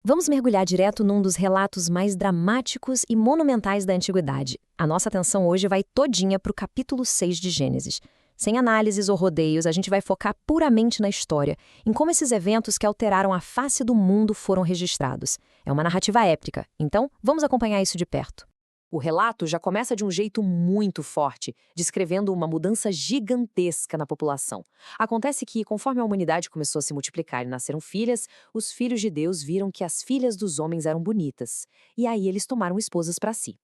Vamos mergulhar direto num dos relatos mais dramáticos e monumentais da antiguidade. A nossa atenção hoje vai todinha para o capítulo 6 de Gênesis. Sem análises ou rodeios, a gente vai focar puramente na história, em como esses eventos que alteraram a face do mundo foram registrados. É uma narrativa épica, então vamos acompanhar isso de perto. O relato já começa de um jeito muito forte, descrevendo uma mudança gigantesca na população. Acontece que, conforme a humanidade começou a se multiplicar e nasceram filhas, os filhos de Deus viram que as filhas dos homens eram bonitas. E aí eles tomaram esposas para si.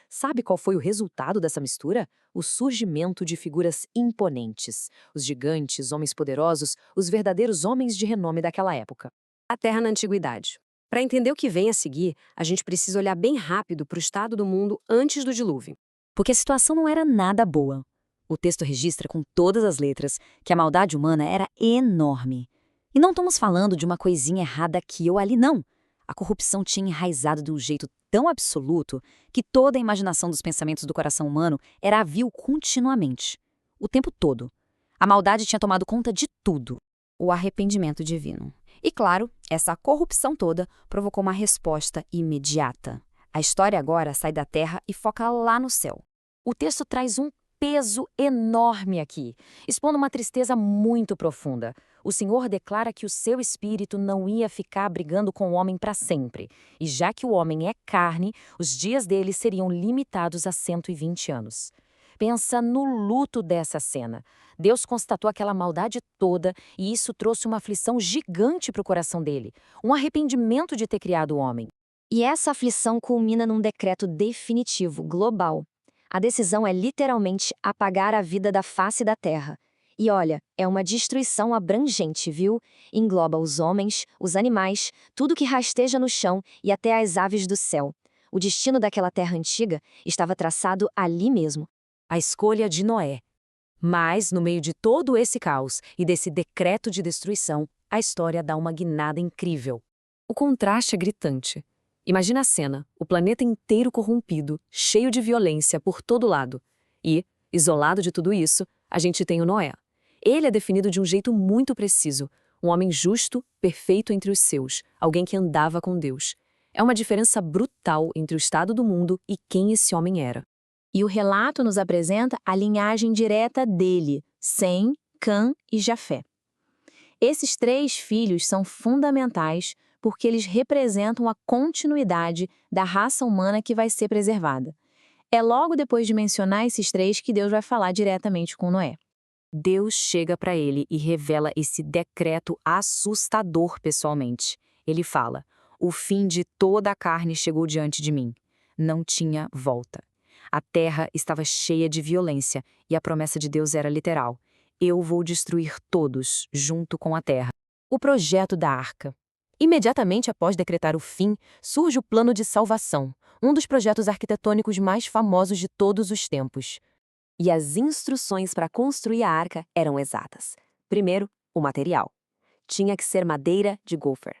Sabe qual foi o resultado dessa mistura? O surgimento de figuras imponentes. Os gigantes, homens poderosos, os verdadeiros homens de renome daquela época. A Terra na Antiguidade. Para entender o que vem a seguir, a gente precisa olhar bem rápido para o estado do mundo antes do dilúvio. Porque a situação não era nada boa. O texto registra com todas as letras que a maldade humana era enorme. E não estamos falando de uma coisinha errada aqui ou ali, não. A corrupção tinha enraizado de um jeito tão absoluto que toda a imaginação dos pensamentos do coração humano era a vil continuamente. O tempo todo. A maldade tinha tomado conta de tudo. O arrependimento divino. E claro, essa corrupção toda provocou uma resposta imediata. A história agora sai da terra e foca lá no céu. O texto traz um peso enorme aqui, expondo uma tristeza muito profunda. O Senhor declara que o seu espírito não ia ficar brigando com o homem para sempre. E já que o homem é carne, os dias dele seriam limitados a 120 anos. Pensa no luto dessa cena. Deus constatou aquela maldade toda e isso trouxe uma aflição gigante para o coração dele. Um arrependimento de ter criado o homem. E essa aflição culmina num decreto definitivo, global. A decisão é literalmente apagar a vida da face da terra. E olha, é uma destruição abrangente, viu? Engloba os homens, os animais, tudo que rasteja no chão e até as aves do céu. O destino daquela terra antiga estava traçado ali mesmo. A escolha de Noé. Mas, no meio de todo esse caos e desse decreto de destruição, a história dá uma guinada incrível. O contraste é gritante. Imagina a cena, o planeta inteiro corrompido, cheio de violência por todo lado. E, isolado de tudo isso, a gente tem o Noé. Ele é definido de um jeito muito preciso, um homem justo, perfeito entre os seus, alguém que andava com Deus. É uma diferença brutal entre o estado do mundo e quem esse homem era. E o relato nos apresenta a linhagem direta dele, Sem, Cã e Jafé. Esses três filhos são fundamentais porque eles representam a continuidade da raça humana que vai ser preservada. É logo depois de mencionar esses três que Deus vai falar diretamente com Noé. Deus chega para ele e revela esse decreto assustador pessoalmente. Ele fala: "O fim de toda a carne chegou diante de mim. Não tinha volta." A terra estava cheia de violência e a promessa de Deus era literal. Eu vou destruir todos, junto com a terra. O projeto da arca. Imediatamente após decretar o fim, surge o plano de salvação, um dos projetos arquitetônicos mais famosos de todos os tempos. E as instruções para construir a arca eram exatas. Primeiro, o material. Tinha que ser madeira de gopher.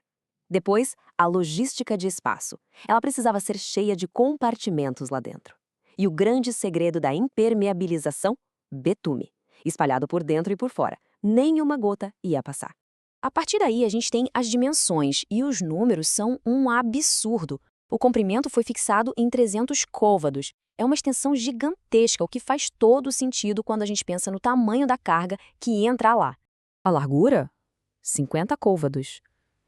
Depois, a logística de espaço. Ela precisava ser cheia de compartimentos lá dentro. E o grande segredo da impermeabilização? Betume. Espalhado por dentro e por fora. Nenhuma gota ia passar. A partir daí, a gente tem as dimensões, e os números são um absurdo. O comprimento foi fixado em 300 côvados. É uma extensão gigantesca, o que faz todo sentido quando a gente pensa no tamanho da carga que entra lá. A largura? 50 côvados.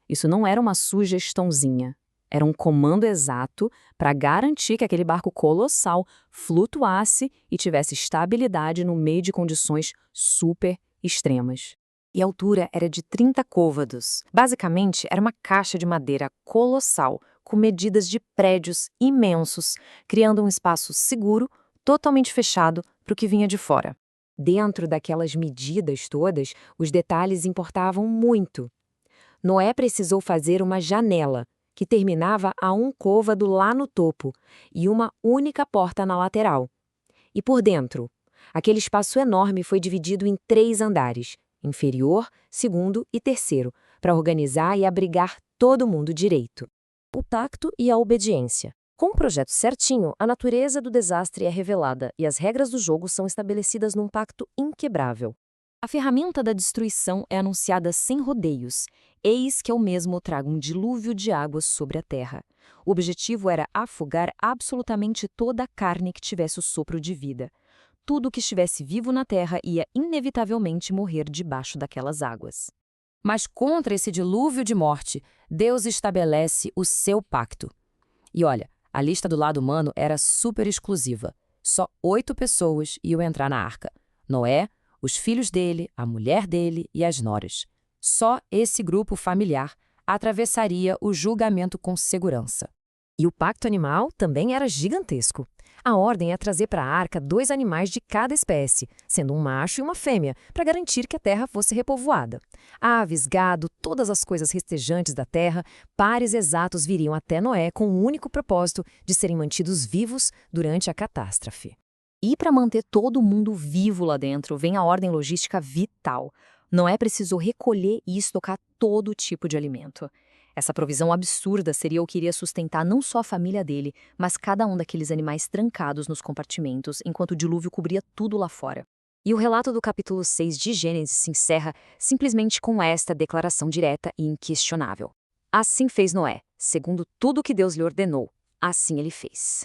Isso não era uma sugestãozinha. Era um comando exato para garantir que aquele barco colossal flutuasse e tivesse estabilidade no meio de condições super extremas. E a altura era de 30 côvados. Basicamente, era uma caixa de madeira colossal, com medidas de prédios imensos, criando um espaço seguro, totalmente fechado para o que vinha de fora. Dentro daquelas medidas todas, os detalhes importavam muito. Noé precisou fazer uma janela, que terminava a um côvado lá no topo, e uma única porta na lateral. E por dentro, aquele espaço enorme foi dividido em 3 andares, inferior, segundo e terceiro, para organizar e abrigar todo mundo direito. O tacto e a obediência. Com o projeto certinho, a natureza do desastre é revelada e as regras do jogo são estabelecidas num pacto inquebrável. A ferramenta da destruição é anunciada sem rodeios. Eis que eu mesmo trago um dilúvio de águas sobre a terra. O objetivo era afogar absolutamente toda a carne que tivesse o sopro de vida. Tudo que estivesse vivo na terra ia inevitavelmente morrer debaixo daquelas águas. Mas contra esse dilúvio de morte, Deus estabelece o seu pacto. E olha, a lista do lado humano era super exclusiva. Só 8 pessoas iam entrar na arca. Noé, os filhos dele, a mulher dele e as noras. Só esse grupo familiar atravessaria o julgamento com segurança. E o pacto animal também era gigantesco. A ordem é trazer para a arca 2 animais de cada espécie, sendo um macho e uma fêmea, para garantir que a terra fosse repovoada. Aves, gado, todas as coisas restejantes da terra, pares exatos viriam até Noé com o único propósito de serem mantidos vivos durante a catástrofe. E para manter todo mundo vivo lá dentro, vem a ordem logística vital. Noé precisou recolher e estocar todo tipo de alimento. Essa provisão absurda seria o que iria sustentar não só a família dele, mas cada um daqueles animais trancados nos compartimentos, enquanto o dilúvio cobria tudo lá fora. E o relato do capítulo 6 de Gênesis se encerra simplesmente com esta declaração direta e inquestionável. Assim fez Noé, segundo tudo que Deus lhe ordenou, assim ele fez.